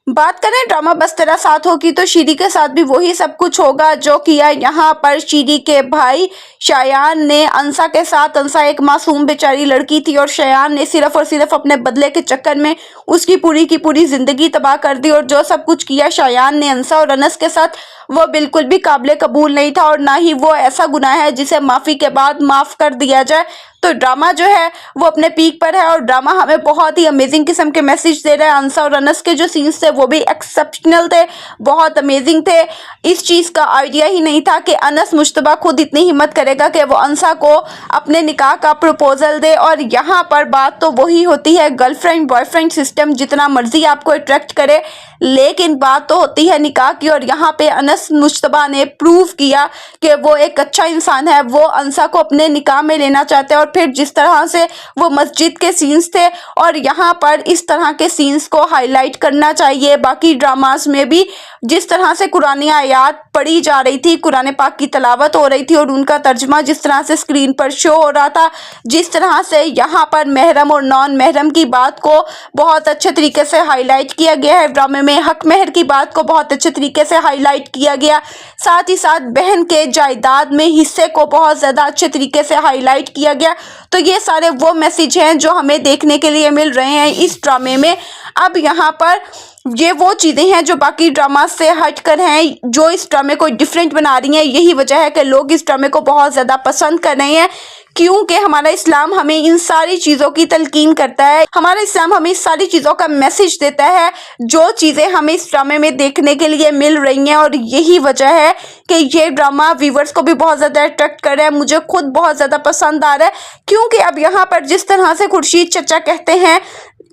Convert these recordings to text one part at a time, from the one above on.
बात करें ड्रामा बस तेरा साथ हो की, तो शीरी के साथ भी वही सब कुछ होगा जो किया यहाँ पर शीरी के भाई शायान ने अंसा के साथ। अंसा एक मासूम बेचारी लड़की थी और शायान ने सिर्फ और सिर्फ अपने बदले के चक्कर में उसकी पूरी की पूरी जिंदगी तबाह कर दी। और जो सब कुछ किया शायान ने अंसा और अनस के साथ, वो बिल्कुल भी काबिले कबूल नहीं था और ना ही वो ऐसा गुनाह है जिसे माफी के बाद माफ कर दिया जाए। तो ड्रामा जो है वो अपने पीक पर है और ड्रामा हमें बहुत ही अमेजिंग किस्म के मैसेज दे रहा है। अंसा और अनस के जो सीन्स थे वो भी एक्सेप्शनल थे, बहुत अमेजिंग थे। इस चीज़ का आइडिया ही नहीं था कि अनस मुश्तबा खुद इतनी हिम्मत करेगा कि वो अंसा को अपने निकाह का प्रपोजल दे। और यहाँ पर बात तो वही होती है गर्लफ्रेंड बॉयफ्रेंड सिस्टम, जितना मर्जी आपको अट्रैक्ट करे, लेकिन बात तो होती है निकाह की। और यहाँ पे अनस मुश्तबा ने प्रूव किया कि वो एक अच्छा इंसान है, वो अंसा को अपने निकाह में लेना चाहते हैं। और फिर जिस तरह से वो मस्जिद के सीन्स थे, और यहाँ पर इस तरह के सीन्स को हाईलाइट करना चाहिए। बाकी ड्रामास में भी जिस तरह से कुरानी आयात पढ़ी जा रही थी, कुरान पाक की तलावत हो रही थी और उनका तर्जमा जिस तरह से स्क्रीन पर शो हो रहा था, जिस तरह से यहाँ पर महरम और नॉन महरम की बात को बहुत अच्छे तरीके से हाईलाइट किया गया है। ड्रामे में हक महर की बात को बहुत अच्छे तरीके से हाईलाइट किया गया, साथ ही साथ बहन के जायदाद में हिस्से को बहुत ज़्यादा अच्छे तरीके से हाईलाइट किया गया। तो ये सारे वो मैसेज हैं जो हमें देखने के लिए मिल रहे हैं इस ड्रामे में। अब यहाँ पर ये वो चीज़ें हैं जो बाकी ड्रामा से हटकर हैं, जो इस ड्रामे को डिफरेंट बना रही हैं। यही वजह है कि लोग इस ड्रामे को बहुत ज़्यादा पसंद कर रहे हैं, क्योंकि हमारा इस्लाम हमें इन सारी चीज़ों की तलकीन करता है। हमारा इस्लाम हमें इस सारी चीज़ों का मैसेज देता है, जो चीज़ें हमें इस ड्रामे में देखने के लिए मिल रही हैं। और यही वजह है कि ये ड्रामा व्यूवर्स को भी बहुत ज़्यादा अट्रैक्ट कर रहा है, मुझे खुद बहुत ज़्यादा पसंद आ रहा है। क्योंकि अब यहाँ पर जिस तरह से खुर्शीद चचा कहते हैं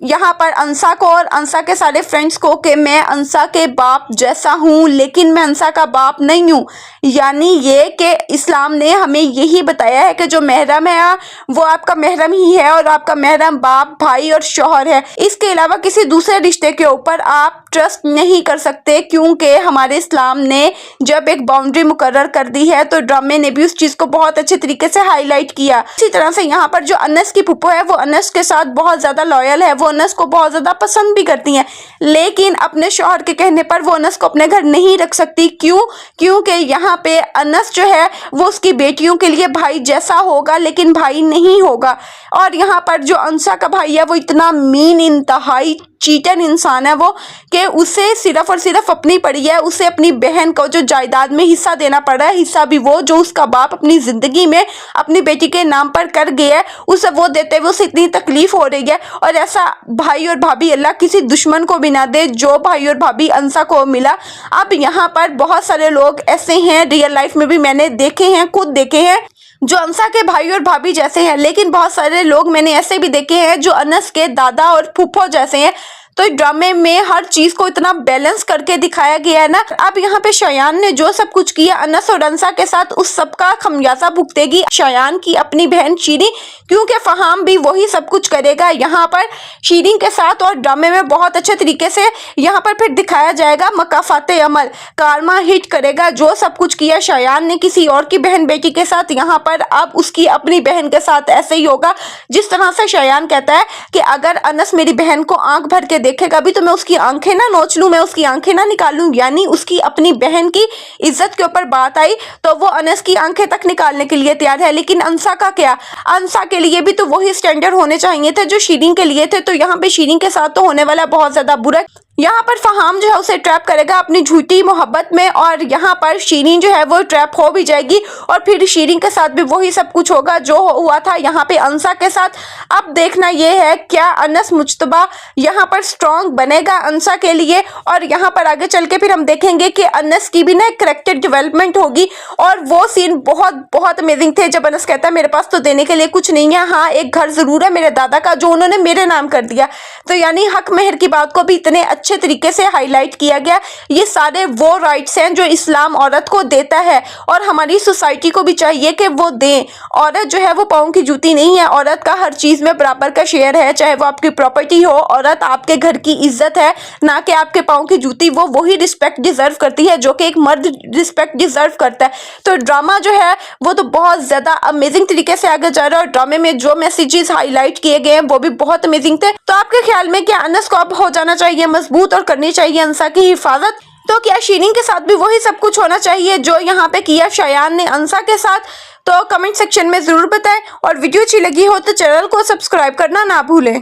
यहाँ पर अंसा को और अंसा के सारे फ्रेंड्स को कि मैं अंसा के बाप जैसा हूँ, लेकिन मैं अंसा का बाप नहीं हूँ। यानी ये कि इस्लाम ने हमें यही बताया है कि जो महरम है वो आपका महरम ही है और आपका महरम बाप, भाई और शौहर है। इसके अलावा किसी दूसरे रिश्ते के ऊपर आप ट्रस्ट नहीं कर सकते, क्योंकि हमारे इस्लाम ने जब एक बाउंड्री मुकर्रर कर दी है, तो ड्रामे ने भी उस चीज़ को बहुत अच्छे तरीके से हाईलाइट किया। इसी तरह से यहाँ पर जो अनस की फुप्पो है वो अनस के साथ बहुत ज़्यादा लॉयल है, वो अनस को बहुत ज़्यादा पसंद भी करती हैं, लेकिन अपने शौहर के कहने पर वो अनस को अपने घर नहीं रख सकती। क्यों? क्योंकि यहाँ पे अनस जो है वो उसकी बेटियों के लिए भाई जैसा होगा, लेकिन भाई नहीं होगा। और यहाँ पर जो अंसा का भाई है वो इतना मीन, इंतहाई चीटर इंसान है वो, कि उसे सिर्फ और सिर्फ अपनी पड़ी है, उसे अपनी बहन को जो जायदाद में हिस्सा देना पड़ रहा है, हिस्सा भी वो जो उसका बाप अपनी ज़िंदगी में अपनी बेटी के नाम पर कर गया है, उसे वो देते हुए उसे इतनी तकलीफ हो रही है। और ऐसा भाई और भाभी अल्लाह किसी दुश्मन को भी ना दे जो भाई और भाभी अंसा को मिला। अब यहाँ पर बहुत सारे लोग ऐसे हैं, रियल लाइफ में भी मैंने देखे हैं, खुद देखे हैं, जो अंसा के भाई और भाभी जैसे हैं, लेकिन बहुत सारे लोग मैंने ऐसे भी देखे हैं जो अनस के दादा और फूफो जैसे हैं। तो ड्रामे में हर चीज़ को इतना बैलेंस करके दिखाया गया है ना। अब यहाँ पे शायान ने जो सब कुछ किया अनस और अंसा के साथ, उस सब का खमियाजा भुगतेगी शायान की अपनी बहन शीरी, क्योंकि फहाम भी वही सब कुछ करेगा यहाँ पर शीरी के साथ। और ड्रामे में बहुत अच्छे तरीके से यहाँ पर फिर दिखाया जाएगा मकाफाते अमल, कारमा हिट करेगा। जो सब कुछ किया शायान ने किसी और की बहन बेटी के साथ, यहाँ पर अब उसकी अपनी बहन के साथ ऐसे ही होगा। जिस तरह से शायान कहता है कि अगर अनस मेरी बहन को आंख भर के देखेगा भी तो मैं उसकी आंखें ना नोच लूं, मैं उसकी आंखें ना निकालूं। यानी उसकी अपनी बहन की इज्जत के ऊपर बात आई तो वो अनस की आंखें तक निकालने के लिए तैयार है। लेकिन अंसा का क्या? अंसा के लिए भी तो वही स्टैंडर्ड होने चाहिए थे जो शीरीन के लिए थे। तो यहाँ पे शीरीन के साथ तो होने वाला बहुत ज्यादा बुरा। यहाँ पर फहाम जो है उसे ट्रैप करेगा अपनी झूठी मोहब्बत में, और यहाँ पर शीरीन जो है वो ट्रैप हो भी जाएगी। और फिर शीरीन के साथ भी वही सब कुछ होगा जो हुआ था यहाँ पे अंसा के साथ। अब देखना ये है क्या अनस मुज्तबा यहाँ पर स्ट्रॉन्ग बनेगा अंसा के लिए, और यहाँ पर आगे चल के फिर हम देखेंगे कि अनस की भी ना एक करेक्टर डेवलपमेंट होगी। और वो सीन बहुत बहुत अमेजिंग थे जब अनस कहता है मेरे पास तो देने के लिए कुछ नहीं है, हाँ एक घर जरूर है मेरे दादा का जो उन्होंने मेरे नाम कर दिया। तो यानी हक महर की बात को भी इतने अच्छे तरीके से हाईलाइट किया गया। ये सारे वो राइट्स हैं जो इस्लाम औरत को देता है, और हमारी सोसाइटी को भी चाहिए कि वो दें। औरत जो है वो पाँव की जूती नहीं है, औरत का हर चीज में बराबर का शेयर है, चाहे वो आपकी प्रॉपर्टी हो। औरत आपके घर की इज्जत है, ना कि आपके पाँव की जूती। वो वही रिस्पेक्ट डिजर्व करती है जो कि एक मर्द रिस्पेक्ट डिजर्व करता है। तो ड्रामा जो है वो तो बहुत ज्यादा अमेजिंग तरीके से आगे जा रहा है, और ड्रामे में जो मैसेजेस हाईलाइट किए गए हैं वो भी बहुत अमेजिंग थे। तो आपके ख्याल में क्या अनस को अब हो जाना चाहिए मजबूर? मजबूत और करनी चाहिए अंसा की हिफाजत। तो क्या शीरीन के साथ भी वही सब कुछ होना चाहिए जो यहाँ पे किया शायान ने अंसा के साथ? तो कमेंट सेक्शन में जरूर बताएं और वीडियो अच्छी लगी हो तो चैनल को सब्सक्राइब करना ना भूलें।